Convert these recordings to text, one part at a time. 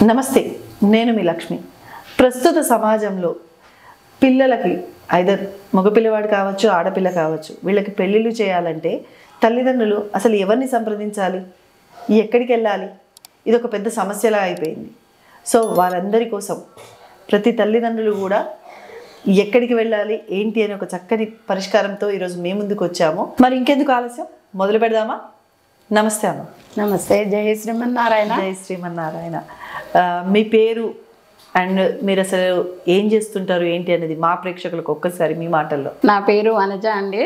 నమస్తే, నేను మీ లక్ష్మి. ప్రస్తుత సమాజంలో పిల్లలకి ఐదర్ మగపిల్లవాడు కావచ్చు, ఆడపిల్ల కావచ్చు, వీళ్ళకి పెళ్ళిళ్ళు చేయాలంటే తల్లిదండ్రులు అసలు ఎవరిని సంప్రదించాలి, ఎక్కడికి వెళ్ళాలి, ఇది ఒక పెద్ద సమస్యలా అయిపోయింది. సో వారందరి కోసం ప్రతి తల్లిదండ్రులు కూడా ఎక్కడికి వెళ్ళాలి ఏంటి అని ఒక చక్కని పరిష్కారంతో ఈరోజు మేము ముందుకు వచ్చాము. మరి ఇంకెందుకు ఆలస్యం, మొదలు పెడదామా? నమస్తే అమ్మ. నమస్తే. జై శ్రీమన్నారాయణ. జై శ్రీమన్నారాయణ. మీ పేరు అండ్ మీరు అసలు ఏం చేస్తుంటారు ఏంటి అనేది మా ప్రేక్షకులకు ఒక్కసారి మీ మాటల్లో. నా పేరు అనుజ అండి.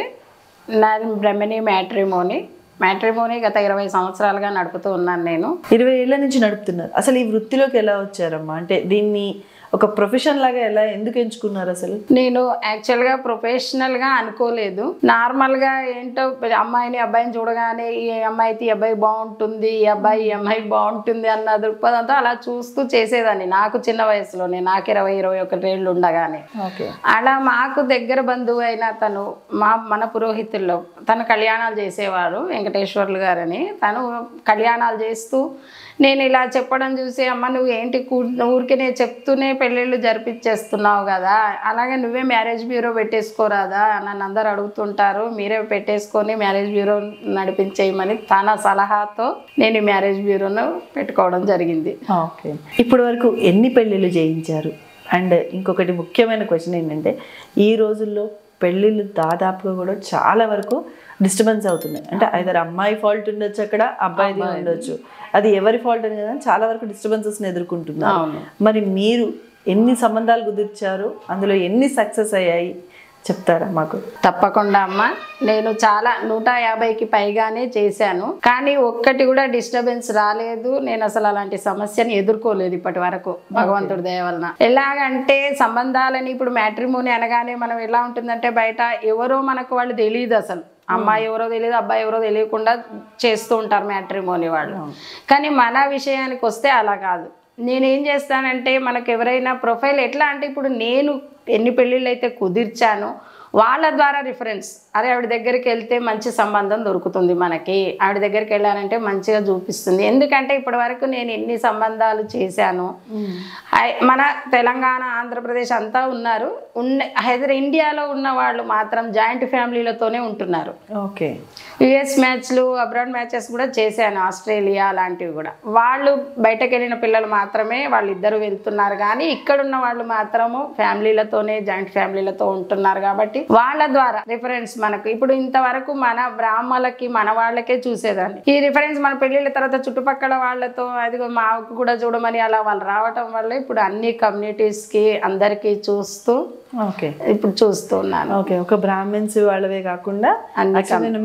నాది బ్రహ్మణి మ్యాట్రిమోనీ గత 20 సంవత్సరాలుగా నడుపుతూ ఉన్నాను. నేను 20 ఏళ్ల నుంచి నడుపుతున్నారు. అసలు ఈ వృత్తిలోకి ఎలా వచ్చారమ్మా? అంటే దీన్ని ఒక ప్రొఫెషన్ లాగా ఎందుకు ఎంచుకున్నారు? అసలు నేను యాక్చువల్గా ప్రొఫెషనల్గా అనుకోలేదు. నార్మల్గా ఏంటో అమ్మాయిని అబ్బాయిని చూడగానే ఈ అమ్మాయికి ఈ అబ్బాయి బాగుంటుంది, ఈ అమ్మాయి బాగుంటుంది అన్న దృక్పథంతో అలా చూస్తూ చేసేదాన్ని. నాకు చిన్న వయసులోనే, నాకు 20-21 ఏళ్ళు ఉండగానే. అలా మాకు దగ్గర బంధువు అయిన తను మన పురోహితుల్లో తను కళ్యాణాలు చేసేవారు, వెంకటేశ్వర్లు గారని. తను కళ్యాణాలు చేస్తూ నేను ఇలా చెప్పడం చూసి, అమ్మ నువ్వు ఏంటి ఊరికి నేను చెప్తూనే పెళ్ళిళ్ళు జరిపించేస్తున్నావు కదా, అలాగే నువ్వే మ్యారేజ్ బ్యూరో పెట్టేసుకోరాదా, నన్ను అందరు అడుగుతుంటారు, మీరే పెట్టేసుకొని మ్యారేజ్ బ్యూరో నడిపించేయమని తన సలహాతో నేను మ్యారేజ్ బ్యూరోను పెట్టుకోవడం జరిగింది. ఓకే. ఇప్పటి వరకు ఎన్ని పెళ్ళిళ్ళు చేయించారు? అండ్ ఇంకొకటి ముఖ్యమైన క్వశ్చన్ ఏంటంటే, ఈ రోజుల్లో పెళ్ళిళ్ళు దాదాపుగా కూడా చాలా వరకు డిస్టర్బెన్స్ అవుతున్నాయి. అంటే ఐదర్ అమ్మాయి ఫాల్ట్ ఉండొచ్చు, అక్కడ అబ్బాయిది ఉండొచ్చు, అది ఎవరి ఫాల్ట్ అని కదా చాలా వరకు డిస్టర్బెన్సెస్ని ఎదుర్కొంటున్నారు. మరి మీరు ఎన్ని సంబంధాలు కుదిర్చారు, అందులో ఎన్ని సక్సెస్ అయ్యాయి చెప్తారా మాకు? తప్పకుండా అమ్మ. నేను చాలా 150కి పైగానే చేశాను, కానీ ఒక్కటి కూడా డిస్టర్బెన్స్ రాలేదు. నేను అసలు అలాంటి సమస్యని ఎదుర్కోలేదు ఇప్పటి వరకు, భగవంతుడి దయ వలన. ఎలాగంటే సంబంధాలని ఇప్పుడు మ్యాట్రిమోనీ అనగానే మనం ఎలా ఉంటుందంటే, బయట ఎవరో మనకు వాళ్ళు తెలియదు, అసలు అమ్మాయి ఎవరో తెలియదు, అబ్బాయి ఎవరో తెలియకుండా చేస్తూ ఉంటారు మ్యాట్రిమోనీ వాళ్ళు. కానీ మన విషయానికి వస్తే అలా కాదు. నేనేం చేస్తానంటే, మనకు ఎవరైనా ప్రొఫైల్ ఎట్లా అంటే, ఇప్పుడు నేను ఎన్ని పెళ్ళిళ్ళు అయితే కుదిర్చానో వాళ్ళ ద్వారా రిఫరెన్స్, అరే ఆవిడ దగ్గరికి వెళ్తే మంచి సంబంధం దొరుకుతుంది మనకి, ఆవిడ దగ్గరికి వెళ్ళాలంటే మంచిగా చూపిస్తుంది. ఎందుకంటే ఇప్పటి వరకు నేను ఎన్ని సంబంధాలు చేశాను, మన తెలంగాణ ఆంధ్రప్రదేశ్ అంతా ఉన్నారు, ఇండియాలో ఉన్న వాళ్ళు మాత్రం జాయింట్ ఫ్యామిలీలతోనే ఉంటున్నారు. ఓకే. యుఎస్ మ్యాచ్లు, అబ్రాడ్ మ్యాచెస్ కూడా చేశాను, ఆస్ట్రేలియా అలాంటివి కూడా. వాళ్ళు బయటకు వెళ్ళిన పిల్లలు మాత్రమే వాళ్ళిద్దరూ వెళ్తున్నారు, కానీ ఇక్కడున్న వాళ్ళు మాత్రము ఫ్యామిలీలతోనే జాయింట్ ఫ్యామిలీలతో ఉంటున్నారు. కాబట్టి వాళ్ళ ద్వారా రిఫరెన్స్ మనకు ఇప్పుడు ఇంతవరకు మన బ్రాహ్మలకి మన వాళ్ళకే చూసేదాన్ని. ఈ రిఫరెన్స్ మన పెళ్ళిళ్ళ తర్వాత చుట్టుపక్కల వాళ్ళతో అదిగో మాకు కూడా చూడమని అలా వాళ్ళు రావటం వల్ల ఇప్పుడు అన్ని కమ్యూనిటీస్కి అందరికీ చూస్తూ ఇప్పుడు చూస్తున్నాను. ఓకే. ఒక బ్రాహ్మణ్స్ వాళ్ళవే కాకుండా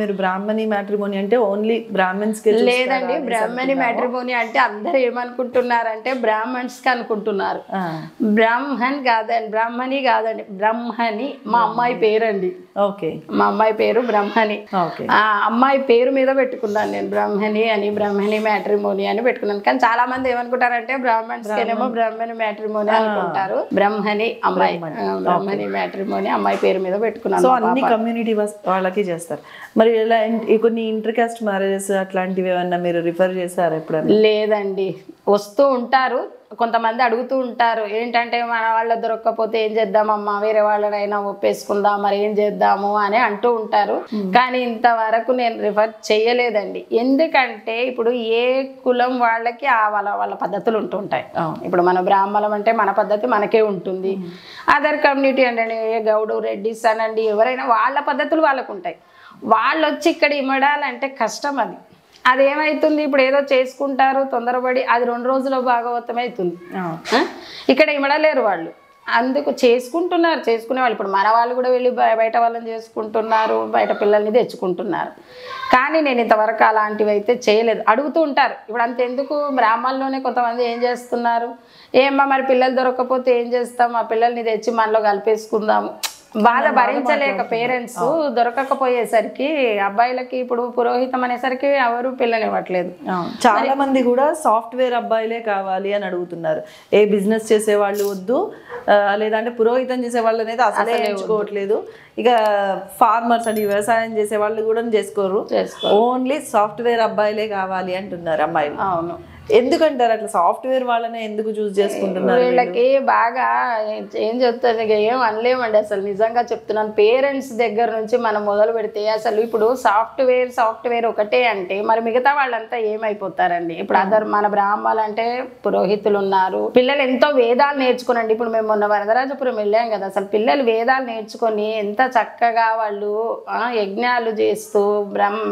మీరు బ్రాహ్మణి మ్యాట్రిమోనీ అంటే ఓన్లీ బ్రాహ్మణ్స్ లేదండి. బ్రాహ్మణి మ్యాట్రిమోనీ అంటే అందరూ ఏమనుకుంటున్నారంటే బ్రాహ్మణ్స్ కి అనుకుంటున్నారు. బ్రాహ్మణి కాదండి, బ్రహ్మణి మా అమ్మాయి పేరండి. ఓకే. మా అమ్మాయి పేరు బ్రహ్మణి. అమ్మాయి పేరు మీద పెట్టుకున్నాను నేను, బ్రహ్మణి అని, బ్రహ్మణి మ్యాట్రిమోనీ అని పెట్టుకున్నాను. కానీ చాలా మంది ఏమనుకుంటారంటే బ్రాహ్మణ్స్ కేనేమో బ్రహ్మణి మ్యాట్రిమోనీ అనుకుంటారు. బ్రహ్మణి అమ్మాయి, బ్రహ్మణి మ్యాట్రిమోనీ అమ్మాయి పేరు మీద పెట్టుకున్నాను. సో అన్ని కమ్యూనిటీ వాళ్ళకి చేస్తారు. మరి ఇలా కొన్ని ఇంటర్ కాస్ట్ మ్యారేజెస్ అట్లాంటివి ఏమన్నా మీరు రిఫర్ చేశారు ఎప్పుడైనా? లేదండి, వస్తూ ఉంటారు, కొంతమంది అడుగుతూ ఉంటారు, ఏంటంటే మన వాళ్ళ దొరక్కపోతే ఏం చేద్దామమ్మా, వేరే వాళ్ళనైనా ఒప్పేసుకుందాం, మరి ఏం చేద్దాము అని అంటూ ఉంటారు. కానీ ఇంతవరకు నేను రిఫర్ చేయలేదండి. ఎందుకంటే ఇప్పుడు ఏ కులం వాళ్ళకి వాళ్ళ పద్ధతులు ఉంటుంటాయి. ఇప్పుడు మన బ్రాహ్మణం అంటే మన పద్ధతి మనకే ఉంటుంది. అదర్ కమ్యూనిటీ అంటే ఏ గౌడు, రెడ్డిస్ అనండి, ఎవరైనా వాళ్ళ పద్ధతులు వాళ్ళకు ఉంటాయి. వాళ్ళు వచ్చి ఇక్కడ ఇమ్మడాలంటే కష్టం. అదేమవుతుంది, ఇప్పుడు ఏదో చేసుకుంటారు తొందరపడి, అది 2 రోజుల్లో భాగవతం అవుతుంది. ఇక్కడ ఇమ్మడలేరు వాళ్ళు, అందుకు చేసుకునే వాళ్ళు. ఇప్పుడు మన వాళ్ళు కూడా వెళ్ళి బయట వాళ్ళని చేసుకుంటున్నారు, బయట పిల్లల్ని తెచ్చుకుంటున్నారు. కానీ నేను ఇంతవరకు అలాంటివి అయితే చేయలేదు. అడుగుతూ ఉంటారు, ఇప్పుడు అంతెందుకు బ్రాహ్మణుల్లోనే కొంతమంది ఏం చేస్తున్నారు, ఏమ్మా మరి పిల్లలు దొరకకపోతే ఏం చేస్తాం, ఆ పిల్లల్ని తెచ్చి మనలో కలిపేసుకుందాము. బాధ భరించలేక పేరెంట్స్ దొరకకపోయేసరికి అబ్బాయిలకి ఇప్పుడు పురోహితం అనేసరికి ఎవరు పిల్లలు ఇవ్వట్లేదు. చాలా మంది కూడా సాఫ్ట్వేర్ అబ్బాయిలే కావాలి అని అడుగుతున్నారు. ఏ బిజినెస్ చేసే వాళ్ళు వద్దు, లేదంటే పురోహితం చేసే వాళ్ళు అనేది అసలే ఎంచుకోవట్లేదు. ఇక ఫార్మర్స్ అంటే వ్యవసాయం చేసే వాళ్ళు కూడా చేసుకోరు, ఓన్లీ సాఫ్ట్వేర్ అబ్బాయిలే కావాలి అంటున్నారు అమ్మాయిలు. అవును. ఎందుకంటారు అట్లా? సాఫ్ట్వేర్ వాళ్ళనే ఎందుకు చూస్ చేసుకుంటున్నారు? వీళ్ళకి బాగా ఏం చెప్తారు, ఇక ఏం అనలేమండి అసలు. నిజంగా చెప్తున్నాను, పేరెంట్స్ దగ్గర నుంచి మనం మొదలు పెడితే అసలు ఇప్పుడు సాఫ్ట్వేర్ ఒకటే అంటే మరి మిగతా వాళ్ళంతా ఏమైపోతారండి? ఇప్పుడు మన బ్రాహ్మణులు అంటే పురోహితులు ఉన్నారు, పిల్లలు ఎంతో వేదాలు నేర్చుకునండి. ఇప్పుడు మేము మొన్న వరదరాజపురం వెళ్ళాం కదా, అసలు పిల్లలు వేదాలు నేర్చుకొని ఎంత చక్కగా వాళ్ళు యజ్ఞాలు చేస్తూ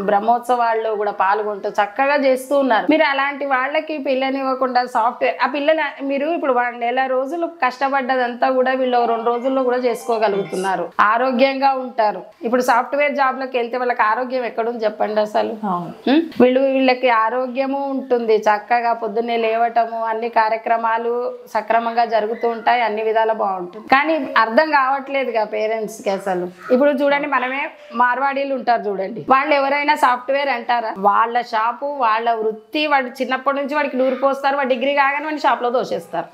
బ్రహ్మోత్సవాల్లో కూడా పాల్గొంటూ చక్కగా చేస్తూ ఉన్నారు. మీరు అలాంటి వాళ్ళకి పిల్లనివ్వకుండా సాఫ్ట్వేర్, ఆ పిల్లలు మీరు ఇప్పుడు 1 నెల రోజులు కష్టపడ్డదంతా కూడా వీళ్ళు 2 రోజుల్లో కూడా చేసుకోగలుగుతున్నారు, ఆరోగ్యంగా ఉంటారు. ఇప్పుడు సాఫ్ట్వేర్ జాబ్లోకి వెళ్తే వాళ్ళకి ఆరోగ్యం ఎక్కడుంది చెప్పండి అసలు? వీళ్ళకి ఆరోగ్యము ఉంటుంది, చక్కగా పొద్దున్నే లేవటము, అన్ని కార్యక్రమాలు సక్రమంగా జరుగుతూ ఉంటాయి, అన్ని విధాలు బాగుంటుంది. కానీ అర్థం కావట్లేదుగా పేరెంట్స్కి అసలు. ఇప్పుడు చూడండి, మనమే మార్వాడీలు ఉంటారు చూడండి, వాళ్ళు ఎవరైనా సాఫ్ట్వేర్ అంటారా? వాళ్ళ షాపు, వాళ్ళ వృత్తి, వాడు చిన్నప్పటి నుంచి వాడికి నూరు పోస్తారు, వాడు డిగ్రీ కాగానే వాడిని షాప్లో దోసేస్తారు.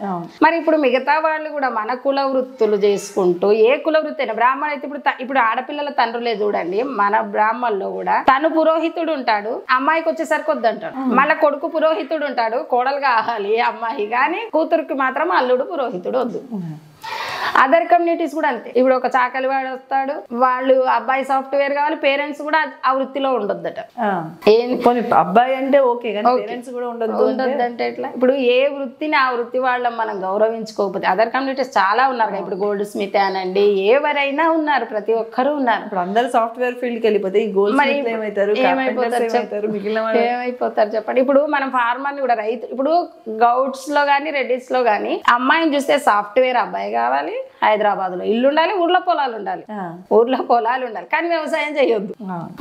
మరి ఇప్పుడు మిగతా వాళ్ళు కూడా మన కుల వృత్తులు చేసుకుంటూ, ఏ కుల వృత్తి అయినా, బ్రాహ్మణ అయితే ఇప్పుడు ఆడపిల్లల తండ్రులే చూడండి, మన బ్రాహ్మణుల్లో కూడా తను పురోహితుడు ఉంటాడు, అమ్మాయికి వచ్చేసరికి వద్దంటాడు. మళ్ళీ కొడుకు పురోహితుడు ఉంటాడు, కోడలు కావాలి అమ్మాయి, కానీ కూతురికి మాత్రం అల్లుడు పురోహితుడు వద్దు. అదర్ కమ్యూనిటీస్ కూడా అంతే. ఇప్పుడు ఒక చాకలి వాడు వస్తాడు, వాళ్ళు అబ్బాయి సాఫ్ట్వేర్ కావాలి, పేరెంట్స్ కూడా ఆ వృత్తిలో ఉండొద్దట. అబ్బాయి అంటే ఓకే, పేరెంట్స్ కూడా ఉండొద్దంటే ఎట్లా? ఇప్పుడు ఏ వృత్తిని ఆ వృత్తి వాళ్ళ మనం గౌరవించుకోకపోతే, అదర్ కమ్యూనిటీస్ చాలా ఉన్నారు కదా, ఇప్పుడు గోల్డ్ స్మిత్ అనండి, ఎవరైనా ఉన్నారు, ప్రతి ఒక్కరు ఉన్నారు. ఇప్పుడు అందరు సాఫ్ట్వేర్ ఫీల్డ్ కి వెళ్ళిపోతే ఏమైపోతారు చెప్పండి? ఇప్పుడు మనం ఫార్మర్ కూడా, రైతు, ఇప్పుడు గౌడ్స్ లో గానీ రెడ్డిస్ లో గానీ అమ్మాయిని చూస్తే సాఫ్ట్వేర్ అబ్బాయి కావాలి, హైదరాబాద్ లో ఇల్లు ఉండాలి, ఊర్లో పొలాలు ఉండాలి, కానీ వ్యవసాయం చేయొద్దు.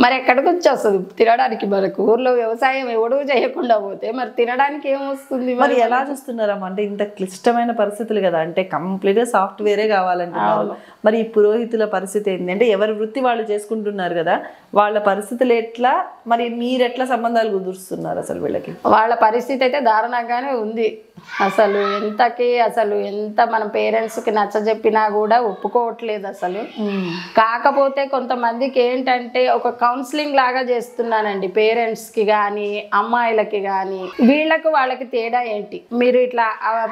మరి ఎక్కడికి వచ్చేస్తుంది తినడానికి? మనకు ఊర్లో వ్యవసాయం ఎవడు చేయకుండా పోతే మరి తినడానికి ఏమొస్తుంది? మరి ఎలా చూస్తున్నారమ్మా? అంటే ఇంత క్లిష్టమైన పరిస్థితులు కదా, అంటే కంప్లీట్ గా సాఫ్ట్వేరే కావాలంటున్నారు. మరి ఈ పురోహితుల పరిస్థితి ఏంటి? అంటే ఎవరి వృత్తి వాళ్ళు చేసుకుంటున్నారు కదా, వాళ్ళ పరిస్థితులు ఎట్లా? మరి మీరెట్లా సంబంధాలు కుదురుస్తున్నారు అసలు వీళ్ళకి? వాళ్ళ పరిస్థితి అయితే దారుణంగానే ఉంది. అసలు ఎంత మనం పేరెంట్స్కి నచ్చజెప్పినా కూడా ఒప్పుకోవట్లేదు అసలు. కాకపోతే కొంతమందికి ఏంటంటే ఒక కౌన్సిలింగ్ లాగా చేస్తున్నానండి, పేరెంట్స్కి కానీ అమ్మాయిలకి కానీ. వాళ్ళకి తేడా ఏంటి? మీరు ఇట్లా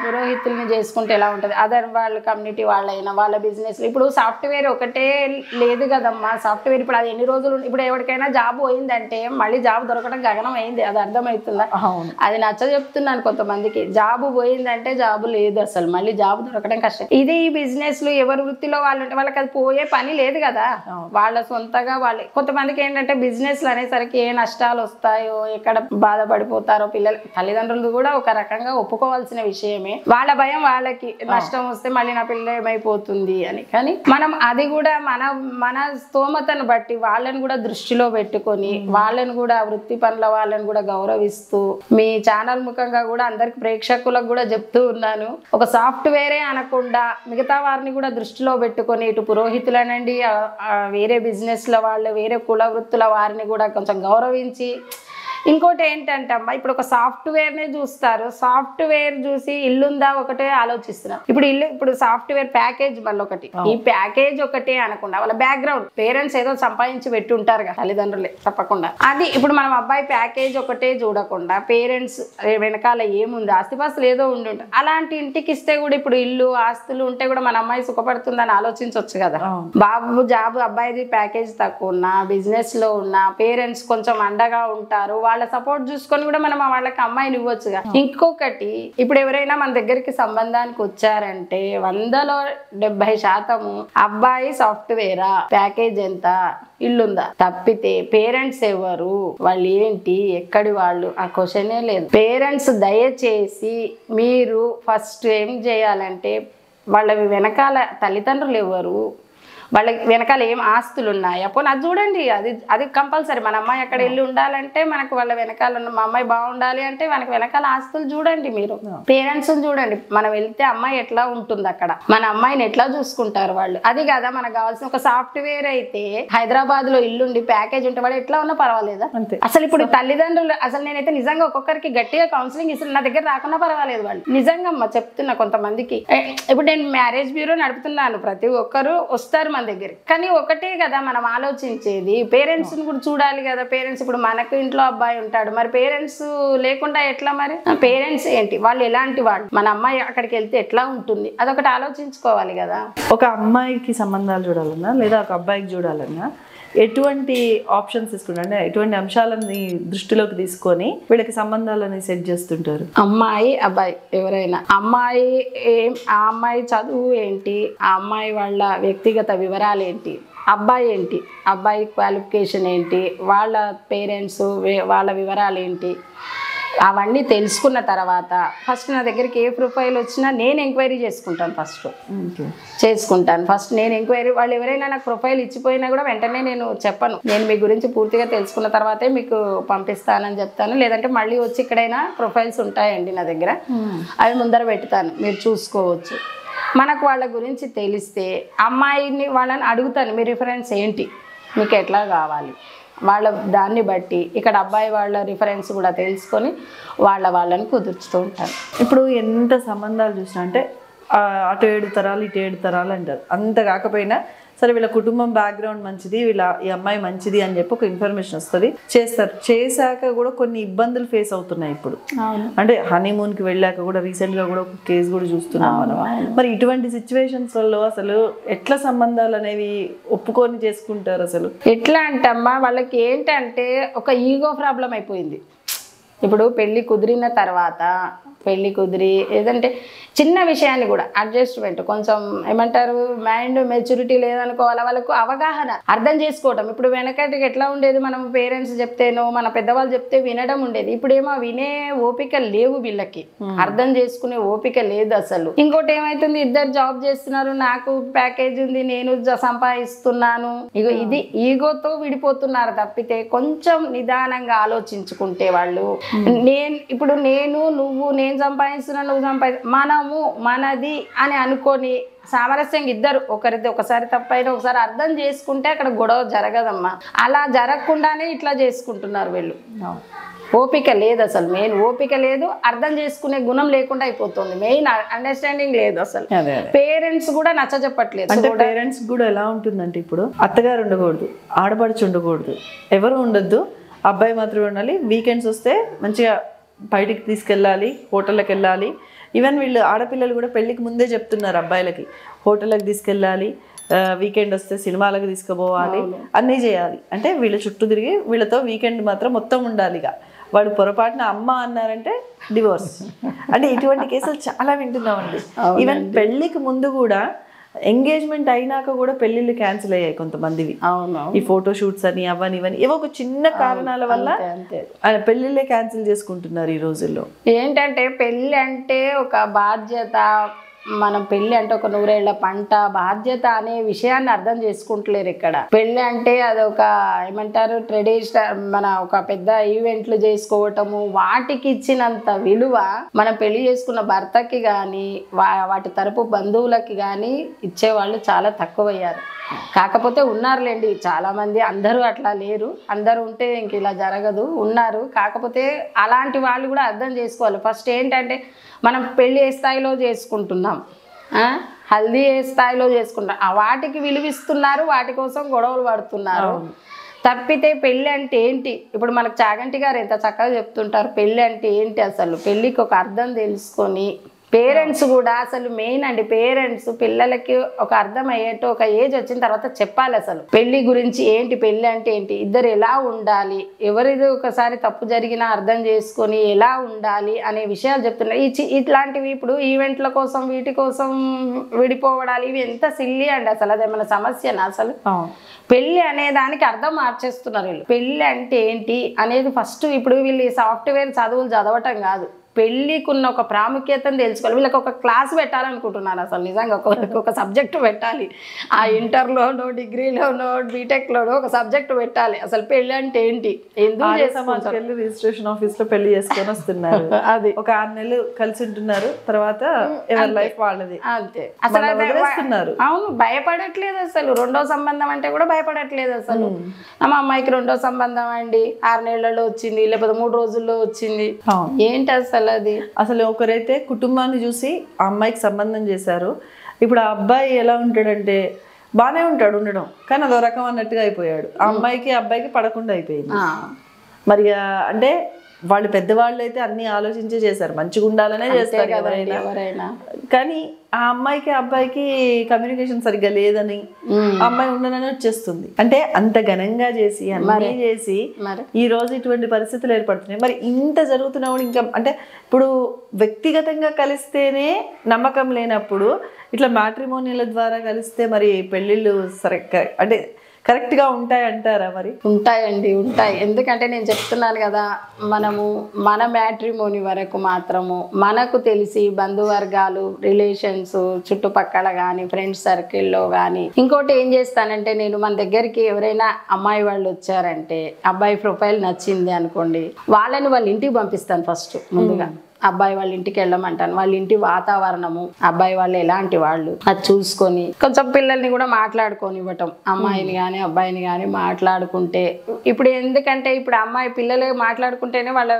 పురోహితుల్ని చేసుకుంటే ఎలా ఉంటుంది? అదర్ వాళ్ళ కమ్యూనిటీ వాళ్ళైనా వాళ్ళ బిజినెస్. ఇప్పుడు సాఫ్ట్వేర్ ఒకటే లేదు కదమ్మా, సాఫ్ట్వేర్ ఇప్పుడు అది ఎన్ని రోజులు, ఇప్పుడు ఎవరికైనా జాబ్ పోయిందంటే మళ్ళీ జాబ్ దొరకడం గగనం అయింది, అది అర్థమవుతుందా? అది నచ్చజెప్తున్నాను కొంతమందికి. జాబ్ పోయిందంటే జాబ్ లేదు, అసలు మళ్ళీ జాబ్ దొరకడం కష్టం. ఇది ఈ బిజినెస్ లో ఎవరి వృత్తిలో వాళ్ళు ఉంటే వాళ్ళకి అది పోయే పని లేదు కదా, వాళ్ళ సొంతగా వాళ్ళే. కొంతమందికి ఏంటంటే బిజినెస్లు అనేసరికి ఏ నష్టాలు వస్తాయో, ఎక్కడ బాధపడిపోతారో పిల్లలు, తల్లిదండ్రులు కూడా ఒక రకంగా ఒప్పుకోవాల్సిన విషయమే. వాళ్ళ భయం వాళ్ళకి, నష్టం వస్తే మళ్ళీ నా పిల్ల ఏమైపోతుంది అని. కానీ మనం అది కూడా మన స్తోమతను బట్టి వాళ్ళని కూడా దృష్టిలో పెట్టుకొని, వాళ్ళని కూడా వృత్తి పనుల వాళ్ళని కూడా గౌరవిస్తూ, మీ ఛానల్ ముఖంగా కూడా అందరికి ప్రేక్షకులకు కూడా చెప్తూ ఉన్నాను, ఒక సాఫ్ట్వేరే అనకుండా మిగతా వారిని కూడా దృష్టిలో పెట్టుకొని, ఇటు పురోహితులనండి, వేరే బిజినెస్ల వాళ్ళు, వేరే కుల వృత్తుల వారిని కూడా కొంచెం గౌరవించి. ఇంకోటి ఏంటంటే అమ్మా, ఇప్పుడు ఒక సాఫ్ట్వేర్నే చూస్తారు, సాఫ్ట్వేర్ చూసి ఇల్లుందా ఒకటే ఆలోచిస్తున్నారు. ఇప్పుడు సాఫ్ట్వేర్ ప్యాకేజ్ మళ్ళీ ఒకటి, ఈ ప్యాకేజ్ ఒకటే అనకుండా వాళ్ళ బ్యాక్గ్రౌండ్, పేరెంట్స్ ఏదో సంపాదించి పెట్టుంటారు కదా తల్లిదండ్రులే తప్పకుండా, అది ఇప్పుడు మనం అబ్బాయి ప్యాకేజ్ ఒకటే చూడకుండా పేరెంట్స్ వెనకాల ఏముంది, ఆస్తిపాస్తులు ఏదో ఉండి ఉంటాయి, అలాంటి ఇంటికి ఇస్తే కూడా ఇప్పుడు ఇల్లు ఆస్తులు ఉంటే కూడా మన అమ్మాయి సుఖపడుతుందని ఆలోచించవచ్చు కదా. బాబు జాబ్, అబ్బాయిది ప్యాకేజ్ తక్కువ ఉన్నా, బిజినెస్ లో ఉన్న పేరెంట్స్ కొంచెం అండగా ఉంటారు, వాళ్ళ సపోర్ట్ చూసుకొని కూడా మనం వాళ్ళకి అమ్మాయిని ఇవ్వచ్చుగా. ఇంకొకటి, ఇప్పుడు ఎవరైనా మన దగ్గరికి సంబంధానికి వచ్చారంటే 100లో 70% అబ్బాయి సాఫ్ట్వేరా, ప్యాకేజ్ ఎంత, ఇల్లుందా తప్పితే పేరెంట్స్ ఎవరు, వాళ్ళు ఏంటి, ఎక్కడి వాళ్ళు, ఆ క్వశ్చనే లేదు. పేరెంట్స్ దయచేసి మీరు ఫస్ట్ ఏం చేయాలంటే, వాళ్ళ వెనకాల తల్లిదండ్రులు ఎవరు, వాళ్ళ వెనకాల ఏం ఆస్తులు ఉన్నాయా పోనీ అది చూడండి. అది కంపల్సరీ. మన అమ్మాయి అక్కడ వెళ్ళి ఉండాలంటే మనకు వాళ్ళ వెనకాల ఉన్న, మా అమ్మాయి బాగుండాలి అంటే మనకు వెనకాల ఆస్తులు చూడండి, మీరు పేరెంట్స్ చూడండి. మనం వెళ్తే అమ్మాయి ఎట్లా ఉంటుంది అక్కడ, మన అమ్మాయిని ఎట్లా చూసుకుంటారు వాళ్ళు, అది కదా మనకు కావాల్సిన. ఒక సాఫ్ట్వేర్ అయితే హైదరాబాద్ లో ఇల్లుండి ప్యాకేజ్ ఉంటే వాడు ఎట్లా ఉన్నా పర్వాలేదా? అసలు ఇప్పుడు తల్లిదండ్రులు, అసలు నేనైతే నిజంగా ఒక్కొక్కరికి గట్టిగా కౌన్సిలింగ్ ఇస్తున్నా, నా దగ్గర రాకున్నా పర్వాలేదు వాళ్ళు, నిజంగా చెప్తున్నా. కొంతమందికి ఇప్పుడు నేను మ్యారేజ్ బ్యూరో నడుపుతున్నాను, ప్రతి ఒక్కరు వస్తారు మన దగ్గరికి. కానీ ఒకటే కదా మనం ఆలోచించేది, పేరెంట్స్ని కూడా చూడాలి కదా. పేరెంట్స్ ఇప్పుడు మనకు ఇంట్లో అబ్బాయి ఉంటాడు, మరి పేరెంట్స్ లేకుండా ఎట్లా? మరి పేరెంట్స్ ఏంటి, వాళ్ళు ఎలాంటి వాళ్ళు, మన అమ్మాయి అక్కడికి వెళ్తే ఎట్లా ఉంటుంది, అదొకటి ఆలోచించుకోవాలి కదా. ఒక అమ్మాయికి సంబంధాలు చూడాలన్నా లేదా ఒక అబ్బాయికి చూడాలన్నా ఎటువంటి ఆప్షన్స్ తీసుకుంటారు, అంటే ఎటువంటి అంశాలని దృష్టిలోకి తీసుకొని వీళ్ళకి సంబంధాలని సెట్ చేస్తుంటారు? అమ్మాయి అబ్బాయి ఎవరైనా, అమ్మాయి ఆ అమ్మాయి చదువు ఏంటి, ఆ అమ్మాయి వాళ్ళ వ్యక్తిగత వివరాలు ఏంటి, అబ్బాయి ఏంటి, అబ్బాయి క్వాలిఫికేషన్ ఏంటి, వాళ్ళ పేరెంట్స్ వాళ్ళ వివరాలు ఏంటి, అవన్నీ తెలుసుకున్న తర్వాత ఫస్ట్ నా దగ్గరికి ఏ ప్రొఫైల్ వచ్చినా నేను ఎంక్వైరీ చేసుకుంటాను. ఫస్ట్ నేను ఎంక్వైరీ, వాళ్ళు ఎవరైనా నాకు ప్రొఫైల్ ఇచ్చిపోయినా కూడా వెంటనే నేను చెప్పను, నేను మీ గురించి పూర్తిగా తెలుసుకున్న తర్వాతే మీకు పంపిస్తానని చెప్తాను. లేదంటే మళ్ళీ వచ్చి ఇక్కడైనా ప్రొఫైల్స్ ఉంటాయండి నా దగ్గర, అవి ముందర పెడతాను, మీరు చూసుకోవచ్చు. మనకు వాళ్ళ గురించి తెలిస్తే అమ్మాయిని వాళ్ళని అడుగుతాను, మీ రిఫరెన్స్ ఏంటి, మీకు ఎట్లా కావాలి, వాళ్ళ దాన్ని బట్టి ఇక్కడ అబ్బాయి వాళ్ళ రిఫరెన్స్ కూడా తెలుసుకొని వాళ్ళని కుదుర్చుతూ ఉంటారు. ఇప్పుడు ఎంత సంబంధాలు చూసినా అంటే అటు 7 తరాలు ఇటు 7 తరాలు అంటారు, అంత కాకపోయినా సరే వీళ్ళ కుటుంబం బ్యాక్గ్రౌండ్ మంచిది, ఈ అమ్మాయి మంచిది అని చెప్పి ఒక ఇన్ఫర్మేషన్ వస్తుంది, చేస్తారు. చేశాక కూడా కొన్ని ఇబ్బందులు ఫేస్ అవుతున్నాయి ఇప్పుడు. అంటే హనీమూన్కి వెళ్ళాక కూడా రీసెంట్గా కూడా ఒక కేసు కూడా చూస్తున్నాం మనం. మరి ఇటువంటి సిచ్యువేషన్స్లలో అసలు ఎట్లా సంబంధాలు అనేవి ఒప్పుకొని చేసుకుంటారు? అసలు ఎట్లా అంటమ్మా, వాళ్ళకి ఏంటంటే ఒక ఈగో ప్రాబ్లం అయిపోయింది. ఇప్పుడు పెళ్ళి కుదిరిన తర్వాత, పెళ్ళి కుదిరి ఏదంటే చిన్న విషయాన్ని కూడా అడ్జస్ట్మెంట్, కొంచెం ఏమంటారు మైండ్ మెచ్యూరిటీ లేదనుకోవాలి, వాళ్ళకు అవగాహన, అర్థం చేసుకోవటం. ఇప్పుడు వెనకటికి ఎట్లా ఉండేది, మనం పేరెంట్స్ చెప్తేనో మన పెద్దవాళ్ళు చెప్తే వినడం ఉండేది. ఇప్పుడు ఏమో వినే ఓపిక లేవు వీళ్ళకి, అర్థం చేసుకునే ఓపిక లేదు అసలు. ఇంకోటి ఏమైతుంది, ఇద్దరు జాబ్ చేస్తున్నారు, నాకు ప్యాకేజ్ ఉంది, నేను సంపాదిస్తున్నాను, ఇది ఈగోతో విడిపోతున్నారు తప్పితే కొంచెం నిదానంగా ఆలోచించుకుంటే వాళ్ళు, నేను సంపాదిస్తున్నా, నువ్వు మనది అని అనుకొని సామరస్యంగా ఇద్దరు ఒకసారి తప్పైనా ఒకసారి అర్థం చేసుకుంటే అక్కడ గొడవ జరగదమ్మా. అలా జరగకుండానే ఇట్లా చేసుకుంటున్నారు వీళ్ళు. ఓపిక లేదు అసలు, మెయిన్ ఓపిక లేదు, అర్థం చేసుకునే గుణం లేకుండా అయిపోతుంది, మెయిన్ అండర్స్టాండింగ్ లేదు అసలు. పేరెంట్స్ కూడా నచ్చ చెప్పట్లేదు. అంటే పేరెంట్స్ కూడా ఎలా ఉంటుందంటే, ఇప్పుడు అత్తగారు ఉండకూడదు, ఆడపడుచు ఉండకూడదు, ఎవరు ఉండొద్దు, అబ్బాయి మాత్రమే ఉండాలి, వీకెండ్స్ వస్తే మంచిగా బయటికి తీసుకెళ్ళాలి, హోటళ్ళకి వెళ్ళాలి. ఈవెన్ వీళ్ళు ఆడపిల్లలు కూడా పెళ్ళికి ముందే చెప్తున్నారు అబ్బాయిలకి, హోటళ్ళకి తీసుకెళ్ళాలి, వీకెండ్ వస్తే సినిమాలకు తీసుకుపోవాలి, అన్నీ చేయాలి. అంటే వీళ్ళ చుట్టూ తిరిగి వీళ్ళతో వీకెండ్ మాత్రం మొత్తం ఉండాలి. ఇక వాడు పొరపాటున అమ్మ అన్నారంటే డివోర్స్. అంటే ఇటువంటి కేసులు చాలా వింటున్నామండి. ఈవెన్ పెళ్ళికి ముందు కూడా, ఎంగేజ్మెంట్ అయినాక కూడా పెళ్ళిళ్ళు క్యాన్సిల్ అయ్యాయి కొంతమందివి. ఈ ఫోటో షూట్స్ అని అవని ఇవని ఏవో ఒక చిన్న కారణాల వల్ల పెళ్ళిళ్ళే క్యాన్సిల్ చేసుకుంటున్నారు ఈ రోజుల్లో. ఏంటంటే పెళ్ళి అంటే ఒక బాధ్యత, మనం పెళ్ళి అంటే ఒక 100 ఏళ్ల పంట, బాధ్యత అనే విషయాన్ని అర్థం చేసుకుంటలేరు ఇక్కడ. పెళ్ళి అంటే అదొక ఏమంటారు ట్రెడిషనల్, మన ఒక పెద్ద ఈవెంట్లు చేసుకోవటము, వాటికి ఇచ్చినంత విలువ మనం పెళ్లి చేసుకున్న భర్తకి కానీ వాటి తరపు బంధువులకి కానీ ఇచ్చేవాళ్ళు చాలా తక్కువయ్యారు. కాకపోతే ఉన్నారులేండి చాలా మంది, అందరూ అట్లా లేరు, అందరూ ఉంటే ఇంక ఇలా జరగదు, ఉన్నారు. కాకపోతే అలాంటి వాళ్ళు కూడా అర్థం చేసుకోవాలి. ఫస్ట్ ఏంటంటే మనం పెళ్ళి ఏ స్థాయిలో చేసుకుంటున్నాం, హల్దీ ఏ స్థాయిలో చేసుకుంటాం, వాటికి విలువిస్తున్నారు, వాటి కోసం గొడవలు పడుతున్నారు తప్పితే పెళ్ళి అంటే ఏంటి. ఇప్పుడు మనకు చాగంటి గారు ఎంత చక్కగా చెప్తుంటారు, పెళ్ళి అంటే ఏంటి అసలు. పెళ్ళికి ఒక అర్థం తెలుసుకొని పేరెంట్స్ కూడా, అసలు మెయిన్ అండి పేరెంట్స్ పిల్లలకి ఒక అర్థం అయ్యేట్టు ఒక ఏజ్ వచ్చిన తర్వాత చెప్పాలి అసలు పెళ్లి గురించి ఏంటి, పెళ్ళి అంటే ఏంటి, ఇద్దరు ఎలా ఉండాలి, ఎవరిది ఒకసారి తప్పు జరిగినా అర్థం చేసుకొని ఎలా ఉండాలి అనే విషయాలు చెప్తున్నారు. ఇట్లాంటివి ఇప్పుడు ఈవెంట్ల కోసం వీటి కోసం విడిపోవడాలు ఇవి ఎంత సిల్లీ అండి అసలు. అదేమైనా సమస్యనా అసలు? పెళ్ళి అనే దానికి అర్థం మార్చేస్తున్నారు వీళ్ళు. పెళ్ళి అంటే ఏంటి అనేది ఫస్ట్ ఇప్పుడు వీళ్ళు సాఫ్ట్వేర్ చదువులు చదవటం కాదు, పెళ్ళికున్న ఒక ప్రాముఖ్యతను తెలుసుకోవాలి. వీళ్ళకి ఒక క్లాస్ పెట్టాలనుకుంటున్నారు అసలు, నిజంగా ఒక సబ్జెక్టు పెట్టాలి. ఆ ఇంటర్లోనో డిగ్రీలోనో బీటెక్లోనో ఒక సబ్జెక్టు పెట్టాలి అసలు పెళ్ళి అంటే ఏంటి, ఎందుకు చేస్తాం. రిజిస్ట్రేషన్ ఆఫీస్ లో పెళ్లి చేసుకొని వస్తున్నారు, అది ఒక 6 నెలలు కలిసి ఉంటున్నారు, తర్వాత ఎవరి లైఫ్ వాళ్ళది అంతే. అసలు అవును, భయపడట్లేదు అసలు. రెండో సంబంధం అంటే కూడా భయపడట్లేదు అసలు. మా అమ్మాయికి రెండో సంబంధం అండి 6 నెలల్లో వచ్చింది, లేకపోతే 3 రోజుల్లో వచ్చింది, ఏంటి అసలు అది. అసలు ఒకరైతే కుటుంబాన్ని చూసి ఆ అమ్మాయికి సంబంధం చేశారు. ఇప్పుడు ఆ అబ్బాయి ఎలా ఉంటాడంటే బాగానే ఉంటాడు ఉండడం, కానీ అదో రకం అన్నట్టుగా అయిపోయాడు. ఆ అమ్మాయికి అబ్బాయికి పడకుండా అయిపోయింది. మరి అంటే వాళ్ళు పెద్దవాళ్ళు అయితే అన్ని ఆలోచించే చేశారు, మంచిగా ఉండాలనే చేస్తారు ఎవరైనా. కానీ ఆ అమ్మాయికి అబ్బాయికి కమ్యూనికేషన్ సరిగ్గా లేదని అమ్మాయి ఉండనని వచ్చేస్తుంది. అంటే అంత ఘనంగా చేసి అన్నీ చేసి ఈ రోజు ఇటువంటి పరిస్థితులు ఏర్పడుతున్నాయి. మరి ఇంత జరుగుతున్నప్పుడు ఇంకా అంటే ఇప్పుడు వ్యక్తిగతంగా కలిస్తేనే నమ్మకం లేనప్పుడు ఇట్లా మ్యాట్రిమోనియల్ ద్వారా కలిస్తే మరి పెళ్ళిళ్ళు అంటే కరెక్ట్గా ఉంటాయి అంటారా? మరి ఉంటాయండి, ఉంటాయి. ఎందుకంటే నేను చెప్తున్నాను కదా, మనము మన మ్యాట్రిమోని వరకు మాత్రము మనకు తెలిసి బంధువర్గాలు, రిలేషన్స్, చుట్టుపక్కల కానీ ఫ్రెండ్స్ సర్కిల్లో కానీ. ఇంకోటి ఏం చేస్తానంటే, నేను మన దగ్గరికి ఎవరైనా అమ్మాయి వాళ్ళు వచ్చారంటే, అబ్బాయి ప్రొఫైల్ నచ్చింది అనుకోండి, వాళ్ళని వాళ్ళ ఇంటికి పంపిస్తాను ఫస్ట్. ముందుగా అబ్బాయి వాళ్ళ ఇంటికి వెళ్ళమంటాను. వాళ్ళ ఇంటి వాతావరణము, అబ్బాయి వాళ్ళు ఎలాంటి వాళ్ళు అది చూసుకొని, కొంచెం పిల్లల్ని కూడా మాట్లాడుకొని ఇవ్వటం. అమ్మాయిని కానీ అబ్బాయిని కానీ మాట్లాడుకుంటే, ఇప్పుడు ఎందుకంటే ఇప్పుడు అమ్మాయి పిల్లలు మాట్లాడుకుంటేనే వాళ్ళ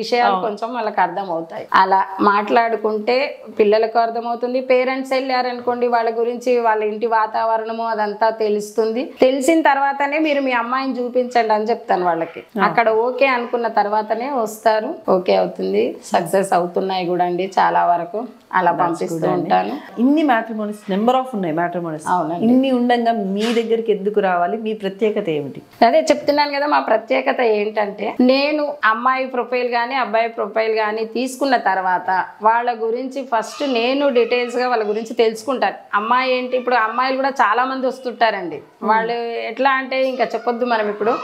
విషయాలు కొంచెం వాళ్ళకి అర్థమవుతాయి. అలా మాట్లాడుకుంటే పిల్లలకు అర్థమవుతుంది. పేరెంట్స్ వెళ్ళారనుకోండి, వాళ్ళ గురించి వాళ్ళ ఇంటి వాతావరణము అదంతా తెలుస్తుంది. తెలిసిన తర్వాతనే మీరు మీ అమ్మాయిని చూపించండి అని చెప్తాను వాళ్ళకి. అక్కడ ఓకే అనుకున్న తర్వాతనే వస్తారు. ఓకే అవుతుంది, సక్సెస్ అవుతున్నాయి కూడా అండి చాలా వరకు. అలా పంపిస్తూ ఉంటాను. ఇన్ని మ్యాట్రిమోనీస్, నెంబర్ ఆఫ్ ఉన్నాయి మ్యాట్రిమోనీస్. ఇన్ని ఉండగా మీ దగ్గరికి ఎందుకు రావాలి? మీ ప్రత్యేకత ఏమిటి? అదే చెప్తున్నాను కదా, మా ప్రత్యేకత ఏంటంటే, నేను అమ్మాయి ప్రొఫైల్ కానీ అబ్బాయి ప్రొఫైల్ కానీ తీసుకున్న తర్వాత వాళ్ళ గురించి ఫస్ట్ నేను డీటెయిల్స్గా వాళ్ళ గురించి తెలుసుకుంటాను. అమ్మాయి ఏంటి, ఇప్పుడు అమ్మాయిలు కూడా చాలా మంది వస్తుంటారండి. వాళ్ళు ఎట్లా అంటే ఇంకా చెప్పొద్దు మనం, ఇప్పుడు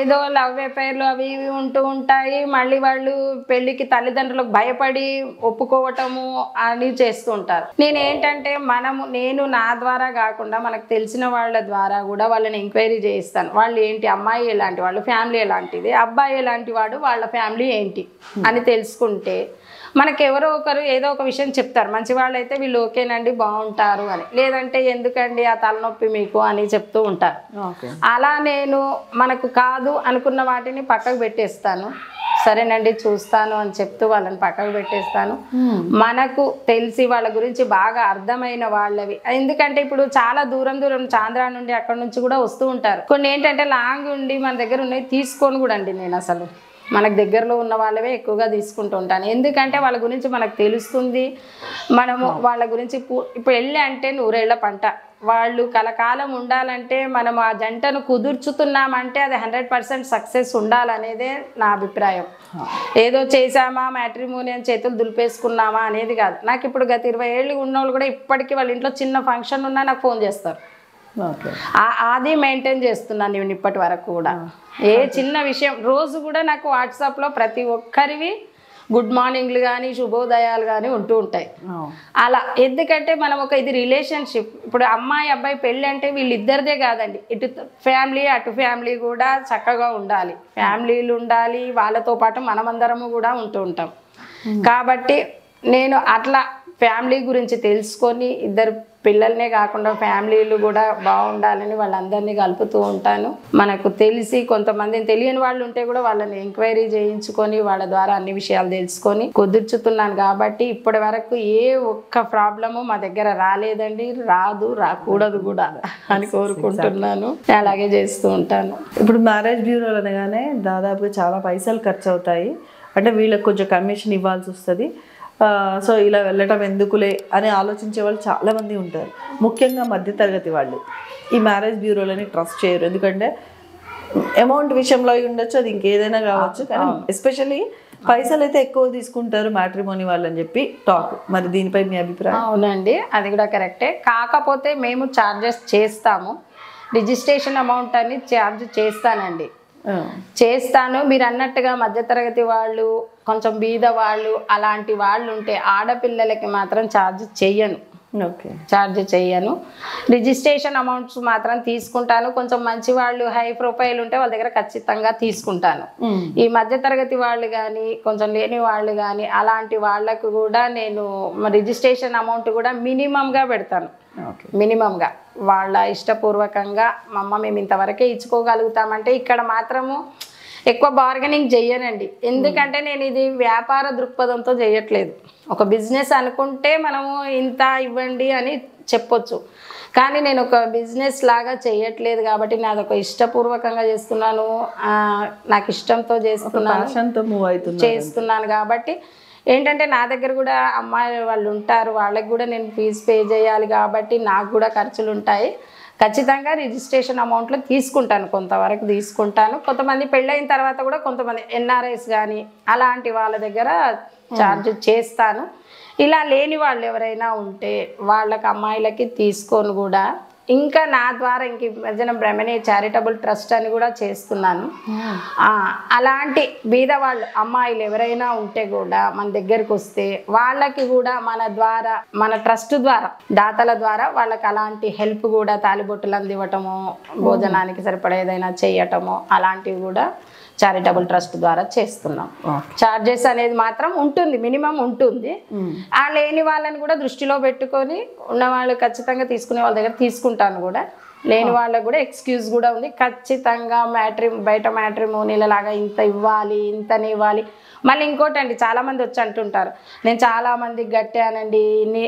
ఏదో లవ్ అఫైర్లు అవి ఇవి ఉంటూ ఉంటాయి. మళ్ళీ వాళ్ళు పెళ్ళికి తల్లిదండ్రులకు భయపడి ఒప్పుకోవటము అని చేస్తూ ఉంటారు. నేనేంటంటే నేను నా ద్వారా కాకుండా మనకు తెలిసిన వాళ్ళ ద్వారా కూడా వాళ్ళని ఎంక్వైరీ చేయిస్తాను. వాళ్ళు ఏంటి, అమ్మాయి ఎలాంటి వాళ్ళు, ఫ్యామిలీ ఎలాంటిది, అబ్బాయి ఎలాంటి వాడు, వాళ్ళ ఫ్యామిలీ ఏంటి అని తెలుసుకుంటే మనకు ఎవరో ఒకరు ఏదో ఒక విషయం చెప్తారు. మంచి వాళ్ళు అయితే వీళ్ళు ఓకేనండి బాగుంటారు అని, లేదంటే ఎందుకండి ఆ తలనొప్పి మీకు అని చెప్తూ ఉంటారు. అలా నేను మనకు కాదు అనుకున్న వాటిని పక్కకు పెట్టేస్తాను. సరేనండి చూస్తాను అని చెప్తూ వాళ్ళని పక్కకు పెట్టేస్తాను. మనకు తెలిసి వాళ్ళ గురించి బాగా అర్థమైన వాళ్ళవి, ఎందుకంటే ఇప్పుడు చాలా దూరం చాంద్రా నుండి అక్కడ నుంచి కూడా వస్తూ ఉంటారు. కొన్ని ఏంటంటే లాంగ్ ఉండి మన దగ్గర ఉన్నాయి తీసుకొని కూడా అండి, నేను అసలు మనకు దగ్గరలో ఉన్న వాళ్ళవే ఎక్కువగా తీసుకుంటూ ఉంటాను. ఎందుకంటే వాళ్ళ గురించి మనకు తెలుస్తుంది. మనము వాళ్ళ గురించి ఇప్పుడు వెళ్ళి అంటే 100 ఏళ్ల పంట, వాళ్ళు కలకాలం ఉండాలంటే మనం ఆ జంటను కుదుర్చుతున్నామంటే అది 100% సక్సెస్ ఉండాలనేదే నా అభిప్రాయం. ఏదో చేసామా మ్యాట్రిమోనియల్ చేతులు దులిపేసుకున్నామా అనేది కాదు. నాకు ఇప్పుడు గత 20 ఏళ్ళు ఉన్నోళ్ళు కూడా ఇప్పటికీ వాళ్ళ ఇంట్లో చిన్న ఫంక్షన్ ఉన్నా నాకు ఫోన్ చేస్తారు. అది మెయింటైన్ చేస్తున్నాను నేను ఇప్పటి వరకు కూడా. ఏ చిన్న విషయం రోజు కూడా నాకు వాట్సాప్లో ప్రతి ఒక్కరివి గుడ్ మార్నింగ్లు కానీ శుభోదయాలు కానీ ఉంటూ ఉంటాయి. అలా ఎందుకంటే మనం ఇది రిలేషన్షిప్. ఇప్పుడు అమ్మాయి అబ్బాయి పెళ్ళి అంటే వీళ్ళిద్దరిదే కాదండి, ఇటు ఫ్యామిలీ అటు ఫ్యామిలీ కూడా చక్కగా ఉండాలి. ఫ్యామిలీలు ఉండాలి, వాళ్ళతో పాటు మనమందరము కూడా ఉంటూ ఉంటాం. కాబట్టి నేను అట్లా ఫ్యామిలీ గురించి తెలుసుకొని ఇద్దరు పిల్లల్నే కాకుండా ఫ్యామిలీలు కూడా బాగుండాలని వాళ్ళందరినీ కలుపుతూ ఉంటాను. మనకు తెలిసి కొంతమందిని తెలియని వాళ్ళు ఉంటే కూడా వాళ్ళని ఎంక్వైరీ చేయించుకొని వాళ్ళ ద్వారా అన్ని విషయాలు తెలుసుకొని కుదుర్చుతున్నాను. కాబట్టి ఇప్పటి వరకు ఏ ఒక్క ప్రాబ్లము మా దగ్గర రాలేదండి, రాదు, రాకూడదు కూడా అని కోరుకుంటున్నాను. అలాగే చేస్తూ ఉంటాను. ఇప్పుడు మ్యారేజ్ బ్యూరోలు అనగానే దాదాపుగా చాలా పైసలు ఖర్చు అవుతాయి. అంటే వీళ్ళకి కొంచెం కమిషన్ ఇవ్వాల్సి వస్తుంది. సో ఇలా వెళ్ళటం ఎందుకులే అని ఆలోచించే వాళ్ళు చాలామంది ఉంటారు. ముఖ్యంగా మధ్యతరగతి వాళ్ళు ఈ మ్యారేజ్ బ్యూరోలని ట్రస్ట్ చేయరు. ఎందుకంటే అమౌంట్ విషయంలో ఉండొచ్చు, అది ఇంకేదైనా కావచ్చు, కానీ ఎస్పెషల్లీ పైసలు అయితే ఎక్కువ తీసుకుంటారు మ్యాట్రిమోనీ వాళ్ళని చెప్పి టాక్. మరి దీనిపై మీ అభిప్రాయం? అవునండి, అది కూడా కరెక్టే. కాకపోతే మేము ఛార్జెస్ చేస్తాము. రిజిస్ట్రేషన్ అమౌంట్ అని ఛార్జ్ చేస్తానండి, చేస్తాను. మీరు అన్నట్టుగా మధ్యతరగతి వాళ్ళు, కొంచెం బీద వాళ్ళు, అలాంటి వాళ్ళు ఉంటే ఆడపిల్లలకి మాత్రం ఛార్జ్ చెయ్యను. ఛార్జ్ చెయ్యను. రిజిస్ట్రేషన్ అమౌంట్స్ మాత్రం తీసుకుంటాను. కొంచెం మంచి వాళ్ళు హై ప్రొఫైల్ ఉంటే వాళ్ళ దగ్గర ఖచ్చితంగా తీసుకుంటాను. ఈ మధ్యతరగతి వాళ్ళు కానీ కొంచెం లేని వాళ్ళు కానీ అలాంటి వాళ్ళకు కూడా నేను రిజిస్ట్రేషన్ అమౌంట్ కూడా మినిమంగా పెడతాను. మినిమంగా వాళ్ళ ఇష్టపూర్వకంగా మేము ఇంతవరకే ఇచ్చుకోగలుగుతామంటే ఇక్కడ మాత్రము ఎక్కువ బార్గెనింగ్ చెయ్యనండి. ఎందుకంటే నేను ఇది వ్యాపార దృక్పథంతో చేయట్లేదు. ఒక బిజినెస్ అనుకుంటే మనము ఇంత ఇవ్వండి అని చెప్పొచ్చు, కానీ నేను ఒక బిజినెస్ లాగా చేయట్లేదు కాబట్టి నాది ఒక ఇష్టపూర్వకంగా చేస్తున్నాను, నాకు ఇష్టంతో చేస్తున్నాను కాబట్టి ఏంటంటే నా దగ్గర కూడా అమ్మాయి వాళ్ళు ఉంటారు, వాళ్ళకి కూడా నేను ఫీజు పే చేయాలి కాబట్టి నాకు కూడా ఖర్చులు ఉంటాయి. ఖచ్చితంగా రిజిస్ట్రేషన్ అమౌంట్లో తీసుకుంటాను, కొంతవరకు తీసుకుంటాను. కొంతమంది పెళ్ళైన తర్వాత కూడా కొంతమంది ఎన్ఆర్ఐస్ కానీ అలాంటి వాళ్ళ దగ్గర ఛార్జ్ చేస్తాను. ఇలా లేని వాళ్ళు ఎవరైనా ఉంటే వాళ్ళకి అమ్మాయిలకి తీసుకొని కూడా ఇంకా నా ద్వారా ఇంక మధ్యన బ్రహ్మణి చారిటబుల్ ట్రస్ట్ అని కూడా చేస్తున్నాను. అలాంటి బీద వాళ్ళు అమ్మాయిలు ఎవరైనా ఉంటే కూడా మన దగ్గరికి వస్తే వాళ్ళకి కూడా మన ద్వారా మన ట్రస్ట్ ద్వారా దాతల ద్వారా వాళ్ళకి అలాంటి హెల్ప్ కూడా తాలిబొట్టులు అందివ్వటము, భోజనానికి సరిపడా ఏదైనా చేయటము అలాంటివి కూడా చారిటబుల్ ట్రస్ట్ ద్వారా చేస్తున్నాం. చార్జెస్ అనేది మాత్రం ఉంటుంది, మినిమం ఉంటుంది. ఆ లేని వాళ్ళని కూడా దృష్టిలో పెట్టుకొని ఉన్న వాళ్ళు ఖచ్చితంగా తీసుకునే వాళ్ళ దగ్గర తీసుకుంటాను కూడా. లేని వాళ్ళకు కూడా ఎక్స్క్యూజ్ కూడా ఉంది, ఖచ్చితంగా బయట మ్యాట్రిమోనీల లాగా ఇంత ఇవ్వాలి ఇంతని ఇవ్వాలి. మళ్ళీ ఇంకోటి అండి, చాలామంది వచ్చి అంటుంటారు నేను చాలామందికి గట్టానండి,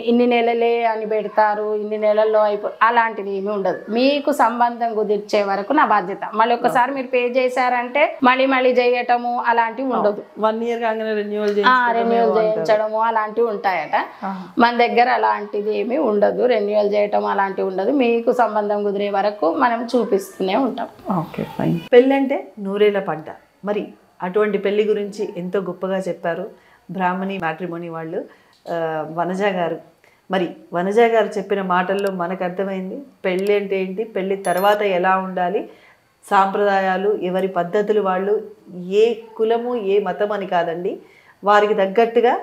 ఇన్ని నెలలే అని పెడతారు, ఇన్ని నెలల్లో అలాంటిది ఏమీ ఉండదు. మీకు సంబంధం కుదిర్చే వరకు నా బాధ్యత. మళ్ళీ ఒకసారి మీరు పే చేశారంటే మళ్ళీ చేయటము అలాంటివి ఉండదు. 1 year కాగానే రెన్యూవల్ చేయించడము అలాంటివి ఉంటాయట. మన దగ్గర అలాంటిది ఏమీ ఉండదు, రెన్యూవల్ చేయటం అలాంటివి ఉండదు. మీకు సంబంధం కుదిరే వరకు మనం చూపిస్తూనే ఉంటాం. Okay fine. పెళ్ళి అంటే నూరేళ్ల పంట. మరి అటువంటి పెళ్లి గురించి ఎంతో గొప్పగా చెప్పారు బ్రాహ్మణి మ్యాట్రిమోనీ వాళ్ళు, వనజ గారు. మరి వనజ గారు చెప్పిన మాటల్లో మనకు అర్థమైంది పెళ్ళి అంటే ఏంటి, పెళ్ళి తర్వాత ఎలా ఉండాలి, సాంప్రదాయాలు ఎవరి పద్ధతులు వాళ్ళు, ఏ కులము ఏ మతం అని కాదండి, వారికి తగ్గట్టుగా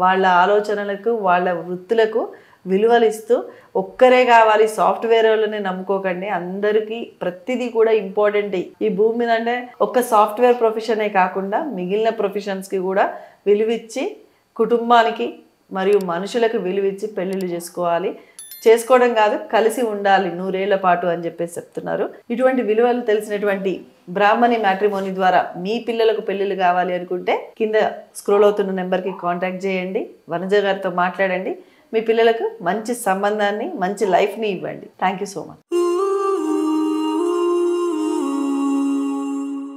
వాళ్ళ ఆలోచనలకు వాళ్ళ వృత్తులకు విలువలు ఇస్తూ ఒక్కరే కావాలి సాఫ్ట్వేర్ వాళ్ళని నమ్ముకోకండి, అందరికీ ప్రతిదీ కూడా ఇంపార్టెంట్. ఈ భూమి మీద అంటే ఒక్క సాఫ్ట్వేర్ ప్రొఫెషనే కాకుండా మిగిలిన ప్రొఫెషన్స్కి కూడా విలువిచ్చి కుటుంబానికి మరియు మనుషులకు విలువిచ్చి పెళ్ళిళ్ళు చేసుకోవడం కాదు కలిసి ఉండాలి 100 ఏళ్ల పాటు అని చెప్పేసి చెప్తున్నారు. ఇటువంటి విలువలు తెలిసినటువంటి బ్రాహ్మణి మ్యాట్రిమోనీ ద్వారా మీ పిల్లలకు పెళ్ళిళ్ళు కావాలి అనుకుంటే కింద స్క్రోల్ అవుతున్న నెంబర్కి కాంటాక్ట్ చేయండి, వనజ గారితో మాట్లాడండి, మీ పిల్లలకు మంచి సంబంధాన్ని మంచి లైఫ్ని ఇవ్వండి. Thank you so much.